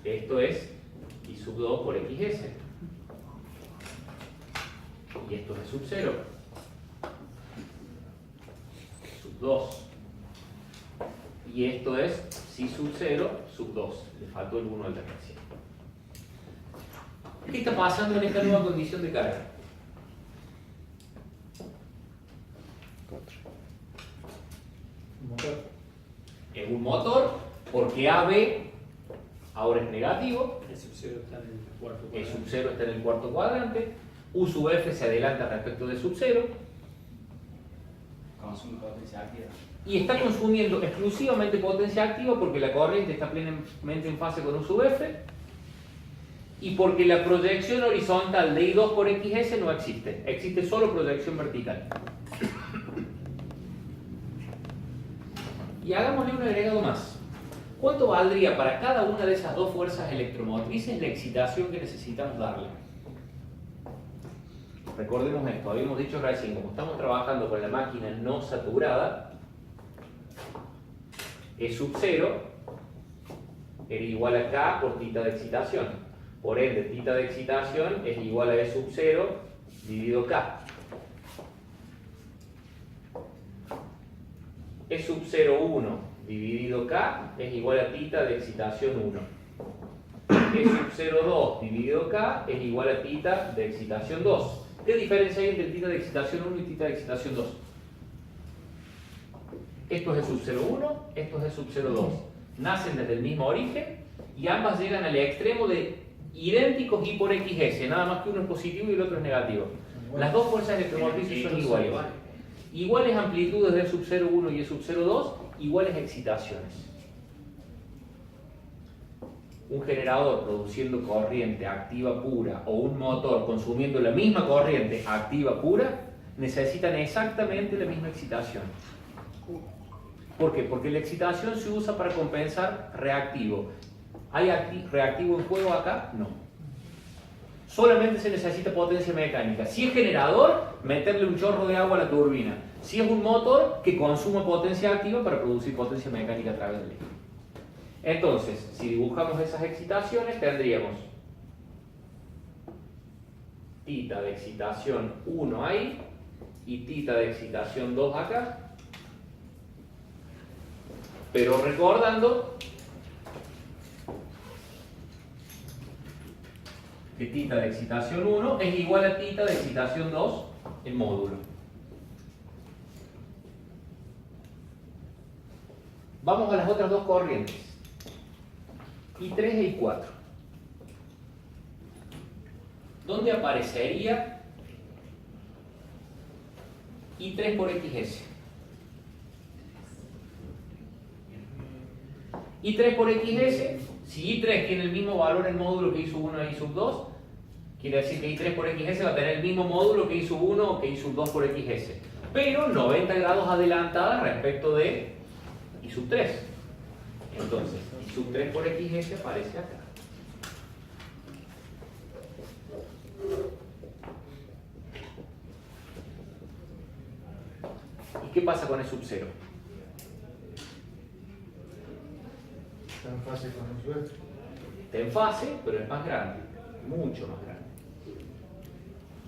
Esto es I sub 2 por XS. Y esto es sub 0. Sub 2. Y esto es psi sub 0 sub 2. Le faltó el 1 al recién. ¿Qué está pasando en esta nueva condición de carga? Motor. Es un motor porque AB ahora es negativo. El sub 0 está en el cuarto El cuadrante. sub 0 está en el cuarto cuadrante. U sub F se adelanta respecto de sub 0. Consume potencia activa. Y está consumiendo exclusivamente potencia activa porque la corriente está plenamente en fase con U sub F y porque la proyección horizontal de I2 por XS no existe. Existe solo proyección vertical. Y hagámosle un agregado más. ¿Cuánto valdría para cada una de esas dos fuerzas electromotrices la excitación que necesitamos darle? Recordemos esto, habíamos dicho recién, como estamos trabajando con la máquina no saturada, E sub 0 era igual a K por θ de excitación. Por ende, θ de excitación es igual a E sub 0 dividido K. E sub 0,1 dividido K es igual a θ de excitación 1. E sub 0,2 dividido K es igual a θ de excitación 2. ¿Qué diferencia hay entre θ de excitación 1 y θ de excitación 2? Esto es E sub 0,1, esto es E sub 0,2. Nacen desde el mismo origen y ambas llegan al extremo de idénticos I por XS, nada más que uno es positivo y el otro es negativo. Las dos fuerzas electromotrices son iguales. Iguales amplitudes de E sub 0,1 y E sub 0,2, iguales excitaciones. Un generador produciendo corriente activa pura o un motor consumiendo la misma corriente activa pura necesitan exactamente la misma excitación. ¿Por qué? Porque la excitación se usa para compensar reactivo. ¿Hay reactivo en juego acá? No. Solamente se necesita potencia mecánica. Si es generador, meterle un chorro de agua a la turbina. Si es un motor, que consuma potencia activa para producir potencia mecánica a través del líquido. Entonces, si dibujamos esas excitaciones, tendríamos θ de excitación 1 ahí y θ de excitación 2 acá. Pero recordando que θ de excitación 1 es igual a θ de excitación 2 en módulo. Vamos a las otras dos corrientes, I3 e I4. ¿Dónde aparecería I3 por XS? I3 por XS, si I3 tiene el mismo valor en módulo que I sub 1 e I sub 2, quiere decir que I3 por XS va a tener el mismo módulo que I sub 1 o que I sub 2 por XS, pero 90 grados adelantada respecto de I sub 3. Entonces, I sub 3 por XS aparece acá. ¿Y qué pasa con E sub 0? Está en fase con el suelo. Está en fase, pero es más grande, mucho más grande.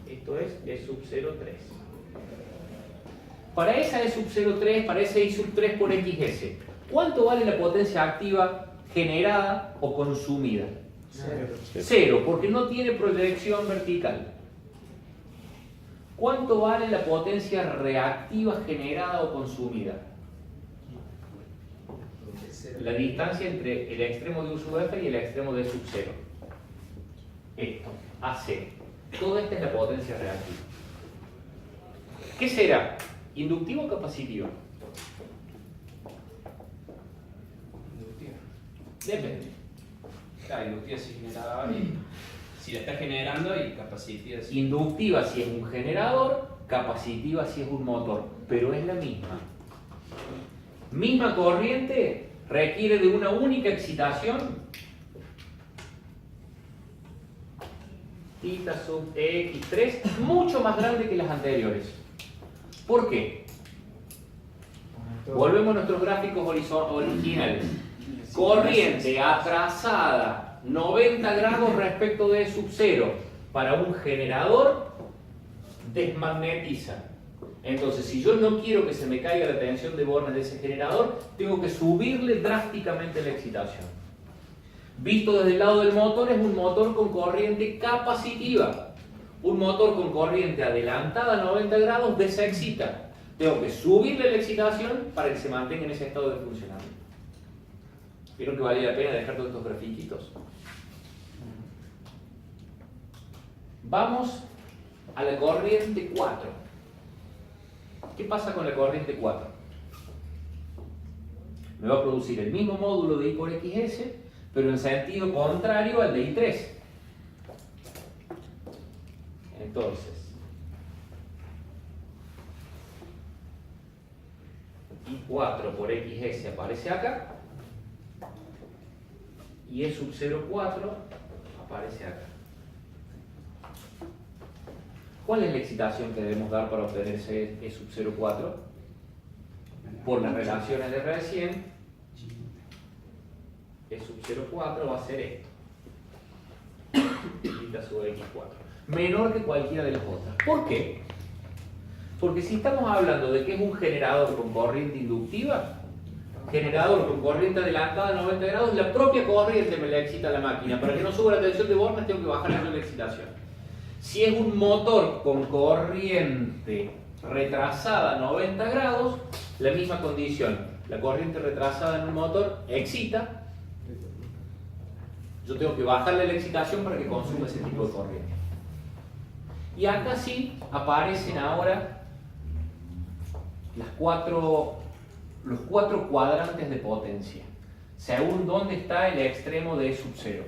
Esto es E sub 0,3. Para esa E sub 0,3, para ese I sub 3 por XS, ¿cuánto vale la potencia activa generada o consumida? Cero, porque no tiene proyección vertical. ¿Cuánto vale la potencia reactiva generada o consumida? La distancia entre el extremo de U sub F y el extremo de sub 0. Esto, AC. Toda esta es la potencia reactiva. ¿Qué será? ¿Inductiva o capacitiva? Inductiva. Depende. Claro, inductiva si es generador y si la está generando y capacitiva si... Inductiva si es un generador, capacitiva si es un motor, pero es la misma. Misma corriente requiere de una única excitación, θ sub EX3, mucho más grande que las anteriores. ¿Por qué? Volvemos a nuestros gráficos originales. Corriente atrasada 90 grados respecto de sub 0 para un generador desmagnetiza. Entonces, si yo no quiero que se me caiga la tensión de bornes de ese generador, tengo que subirle drásticamente la excitación. Visto desde el lado del motor, es un motor con corriente capacitiva. Un motor con corriente adelantada a 90 grados desexcita. Tengo que subirle la excitación para que se mantenga en ese estado de funcionamiento. ¿Vieron que valía la pena dejar todos estos grafiquitos? Vamos a la corriente 4. ¿Qué pasa con la corriente 4? Me va a producir el mismo módulo de I por XS, pero en sentido contrario al de I3. Entonces, I4 por XS aparece acá, y E sub 0,4 aparece acá. ¿Cuál es la excitación que debemos dar para obtener ese E sub 0,4? Por las relaciones de recién, E sub 0,4 va a ser esto. Delta sub X4. Menor que cualquiera de las otras. ¿Por qué? Porque si estamos hablando de que es un generador con corriente inductiva, generador con corriente adelantada a 90 grados, la propia corriente me la excita la máquina. Para que no suba la tensión de bornes tengo que bajar la excitación. Si es un motor con corriente retrasada a 90 grados, la misma condición. La corriente retrasada en un motor excita. Yo tengo que bajarle la excitación para que consuma ese tipo de corriente. Y acá sí aparecen ahora los cuatro cuadrantes de potencia, según dónde está el extremo de E sub 0.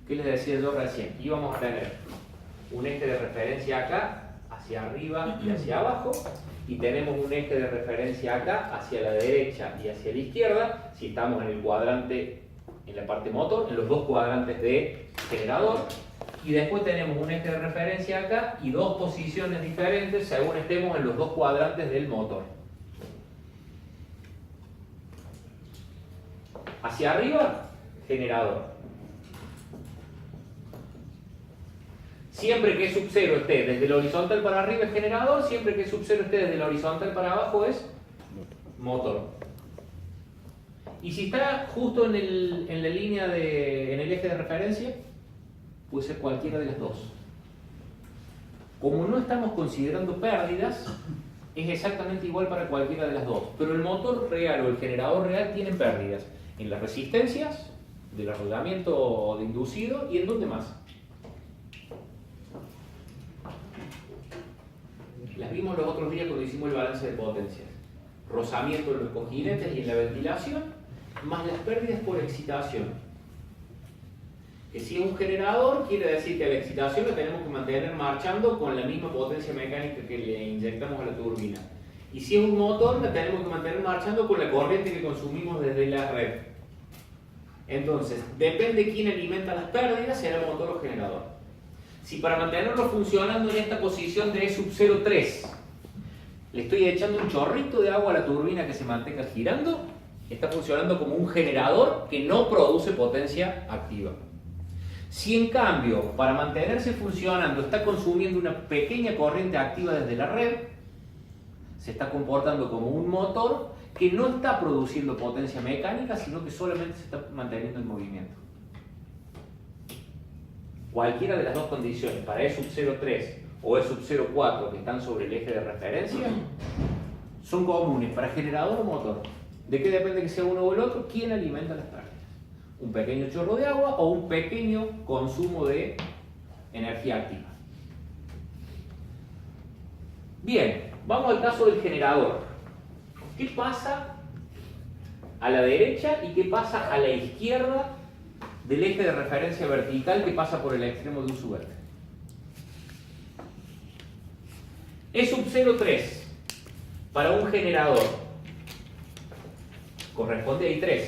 ¿Qué les decía yo recién? Íbamos a tener un eje de referencia acá, hacia arriba y hacia abajo, y tenemos un eje de referencia acá, hacia la derecha y hacia la izquierda, si estamos en el cuadrante, en la parte motor, en los dos cuadrantes de generador, y después tenemos un eje de referencia acá y dos posiciones diferentes según estemos en los dos cuadrantes del motor. Hacia arriba, generador. Siempre que sub 0 esté desde el horizontal para arriba es generador, siempre que sub 0 esté desde el horizontal para abajo es motor. Y si está justo en la línea en el eje de referencia, puede ser cualquiera de las dos. Como no estamos considerando pérdidas, es exactamente igual para cualquiera de las dos. Pero el motor real o el generador real tienen pérdidas en las resistencias del arrollamiento de inducido y en dónde más. Las vimos los otros días cuando hicimos el balance de potencias. Rozamiento en los cojinetes y en la ventilación, más las pérdidas por excitación. Que si es un generador, quiere decir que la excitación la tenemos que mantener marchando con la misma potencia mecánica que le inyectamos a la turbina. Y si es un motor, la tenemos que mantener marchando con la corriente que consumimos desde la red. Entonces, depende de quién alimenta las pérdidas, será motor o generador. Si para mantenerlo funcionando en esta posición de E sub 0,3 le estoy echando un chorrito de agua a la turbina que se mantenga girando, está funcionando como un generador que no produce potencia activa. Si en cambio, para mantenerse funcionando, está consumiendo una pequeña corriente activa desde la red, se está comportando como un motor que no está produciendo potencia mecánica, sino que solamente se está manteniendo en movimiento. Cualquiera de las dos condiciones, para E sub 0,3 o E sub 0,4 que están sobre el eje de referencia, son comunes para generador o motor. ¿De qué depende que sea uno o el otro? ¿Quién alimenta las pérdidas? ¿Un pequeño chorro de agua o un pequeño consumo de energía activa? Bien, vamos al caso del generador. ¿Qué pasa a la derecha y qué pasa a la izquierda del eje de referencia vertical que pasa por el extremo de un subeje? E sub 0,3 para un generador corresponde a I3.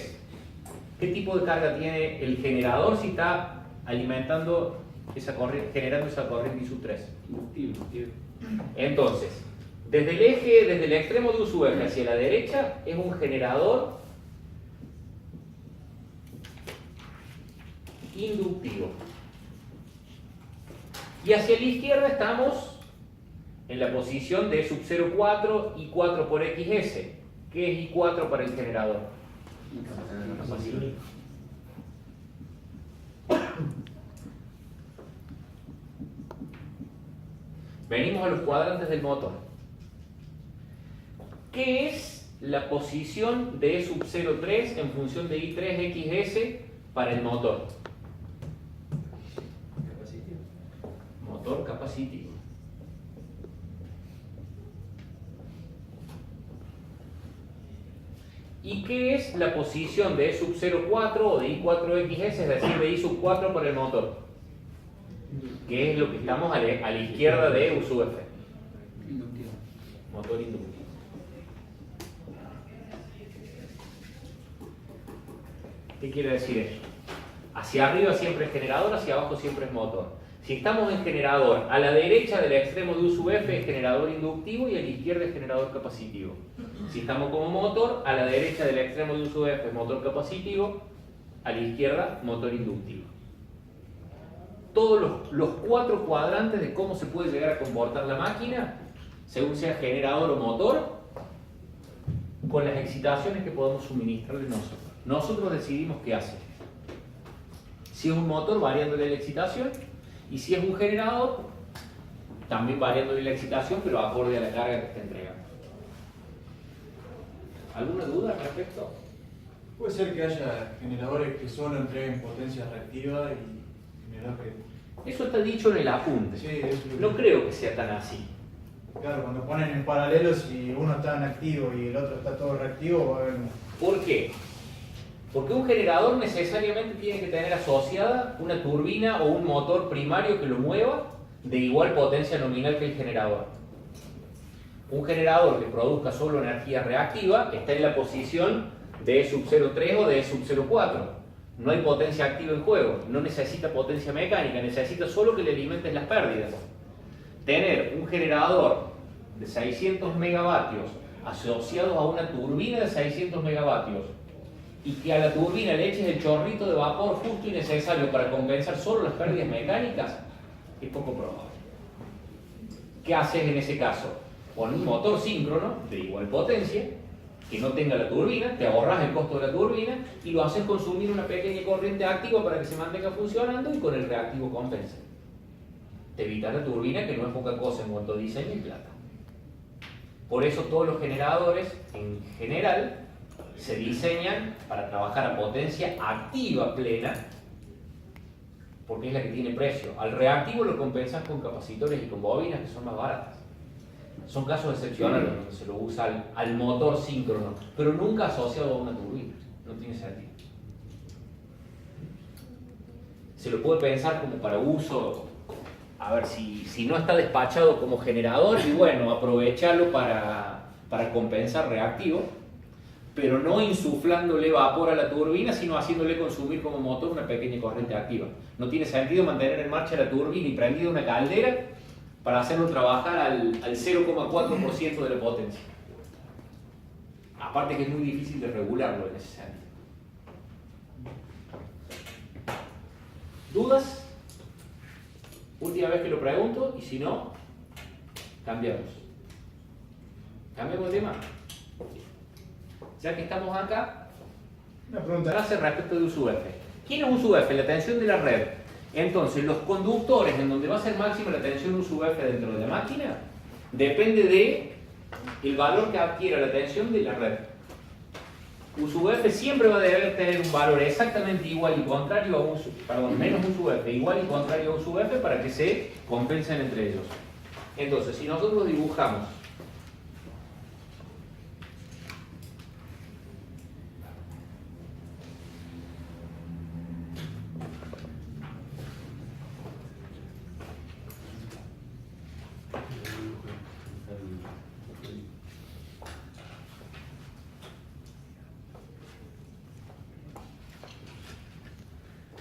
¿Qué tipo de carga tiene el generador si está alimentando esa corriente, generando esa corriente I sub 3? Inductivo. Entonces, desde el extremo de un subeje hacia la derecha es un generador inductivo. Y hacia la izquierda estamos en la posición de sub 0,4 y 4 por XS. ¿Qué es I4 para el generador? Capacitivo. Venimos a los cuadrantes del motor. ¿Qué es la posición de E sub 0,3 en función de I3XS para el motor? Capacitivo. Motor capacitivo. ¿Y qué es la posición de E sub 0,4 o de I4XS, es decir, de I sub 4 para el motor? Que es lo que estamos a la izquierda de U sub F. Inductivo. Motor inductivo. ¿Qué quiere decir eso? Hacia arriba siempre es generador, hacia abajo siempre es motor. Si estamos en generador, a la derecha del extremo de U sub F es generador inductivo y a la izquierda es generador capacitivo. Si estamos como motor, a la derecha del extremo de U sub F es motor capacitivo, a la izquierda motor inductivo. Todos los 4 cuadrantes de cómo se puede llegar a comportar la máquina, según sea generador o motor, con las excitaciones que podemos suministrarle nosotros. Nosotros decidimos qué hace. Si es un motor, variándole la excitación, y si es un generador, también variándole la excitación, pero acorde a la carga que está entregando. ¿Alguna duda al respecto? Puede ser que haya generadores que solo entreguen potencia reactiva y generadores que... Eso está dicho en el apunte. Sí, eso. No creo que sea tan así. Claro, cuando ponen en paralelo, si uno está en activo y el otro está todo reactivo, va a haber un... ¿Por qué? Porque un generador necesariamente tiene que tener asociada una turbina o un motor primario que lo mueva de igual potencia nominal que el generador. Un generador que produzca solo energía reactiva está en la posición de E sub 0,3 o de E sub 0,4. No hay potencia activa en juego, no necesita potencia mecánica, necesita solo que le alimentes las pérdidas. Tener un generador de 600 megavatios asociado a una turbina de 600 megavatios y que a la turbina le eches el chorrito de vapor justo y necesario para compensar solo las pérdidas mecánicas, es poco probable. ¿Qué haces en ese caso? Con un motor síncrono de igual potencia, que no tenga la turbina, te ahorras el costo de la turbina y lo haces consumir una pequeña corriente activa para que se mantenga funcionando y con el reactivo compensa. Te evitas la turbina, que no es poca cosa en cuanto a diseño y plata. Por eso todos los generadores, en general, se diseñan para trabajar a potencia activa plena, porque es la que tiene precio. Al reactivo lo compensas con capacitores y con bobinas que son más baratas. Son casos excepcionales donde se lo usa al motor síncrono, pero nunca asociado a una turbina. No tiene sentido. Se lo puede pensar como para uso, a ver, si no está despachado como generador, y bueno, aprovecharlo para compensar reactivo, pero no insuflándole vapor a la turbina, sino haciéndole consumir como motor una pequeña corriente activa. No tiene sentido mantener en marcha la turbina y prendida una caldera para hacerlo trabajar al 0,4% de la potencia. Aparte que es muy difícil de regularlo en ese sentido. ¿Dudas? Última vez que lo pregunto, y si no, cambiamos. ¿Cambiamos de tema? Ya que estamos acá, Una pregunta. frase respecto de USUF. ¿Quién es USUF? La tensión de la red. Entonces, los conductores en donde va a ser máxima la tensión USUF dentro de la máquina depende de el valor que adquiera la tensión de la red. USUF siempre va a deber tener un valor exactamente igual y contrario a menos USUF, igual y contrario a USUF para que se compensen entre ellos. Entonces, si nosotros dibujamos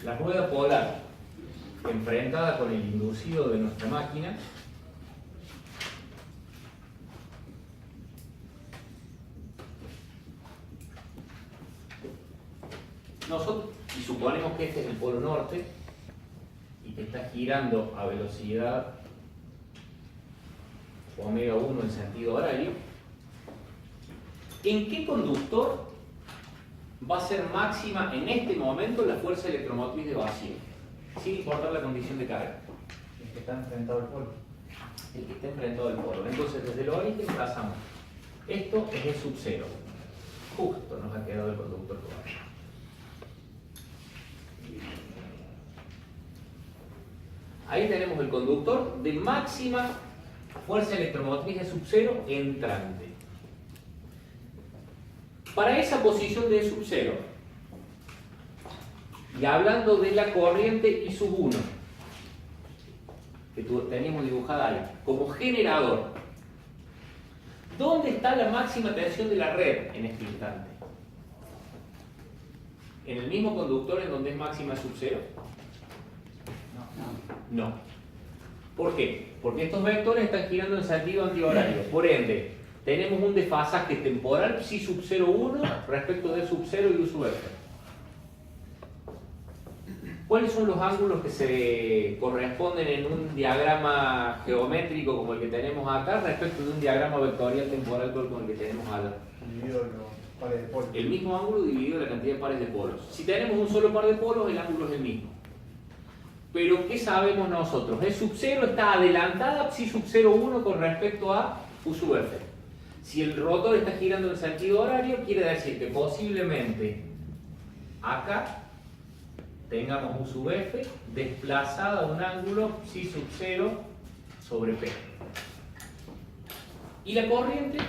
la rueda polar enfrentada con el inducido de nuestra máquina, nosotros, y suponemos que este es el polo norte, y que está girando a velocidad omega 1 en sentido horario, ¿en qué conductor va a ser máxima en este momento la fuerza electromotriz de vacío? Sin importar la condición de carga. El que está enfrentado al polo. El que está enfrentado al polo. Entonces, desde el origen trazamos. Esto es el sub cero. Justo nos ha quedado el conductor todavía. Ahí tenemos el conductor de máxima fuerza electromotriz de sub cero entrante. Para esa posición de sub cero, y hablando de la corriente I sub 1, que teníamos dibujada ahí, como generador, ¿dónde está la máxima tensión de la red en este instante? ¿En el mismo conductor en donde es máxima sub cero? No. ¿Por qué? Porque estos vectores están girando en sentido antihorario. Por ende, tenemos un desfasaje temporal psi sub 0,1 respecto de sub 0 y u sub f. ¿Cuáles son los ángulos que se corresponden en un diagrama geométrico como el que tenemos acá respecto de un diagrama vectorial temporal como el que tenemos acá? Dividido los pares de polos. El mismo ángulo dividido la cantidad de pares de polos. Si tenemos un solo par de polos, el ángulo es el mismo. Pero ¿qué sabemos nosotros? El sub 0 está adelantada psi sub 0,1 con respecto a u sub f. Si el rotor está girando en sentido horario, quiere decir que posiblemente acá tengamos u sub f desplazada a un ángulo psi sub 0 sobre p. ¿Y la corriente?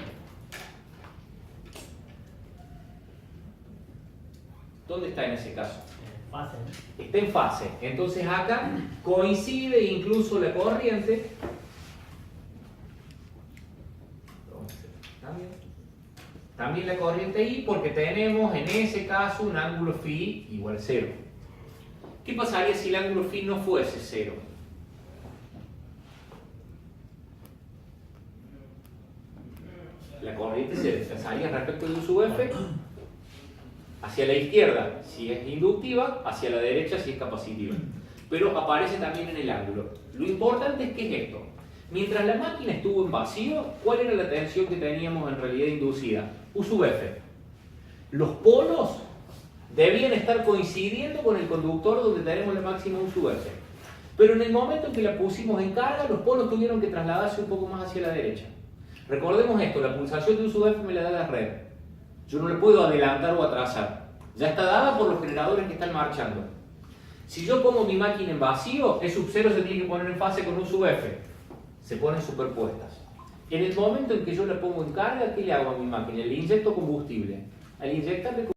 ¿Dónde está en ese caso? Fase, ¿no? Está en fase. Entonces acá coincide incluso la corriente. También la corriente I, porque tenemos en ese caso un ángulo phi igual a 0. ¿Qué pasaría si el ángulo phi no fuese 0? La corriente se desplazaría respecto de u sub f hacia la izquierda si es inductiva, hacia la derecha si es capacitiva. Pero aparece también en el ángulo. Lo importante es que es esto. Mientras la máquina estuvo en vacío, ¿cuál era la tensión que teníamos en realidad inducida? U sub f. Los polos debían estar coincidiendo con el conductor donde tenemos la máxima U sub f. Pero en el momento en que la pusimos en carga, los polos tuvieron que trasladarse un poco más hacia la derecha. Recordemos esto, la pulsación de U sub f me la da la red. Yo no le puedo adelantar o atrasar. Ya está dada por los generadores que están marchando. Si yo pongo mi máquina en vacío, E sub 0 se tiene que poner en fase con U sub f. Se ponen superpuestas. En el momento en que yo la pongo en carga, ¿qué le hago a mi máquina? Le inyecto combustible. Al inyectarle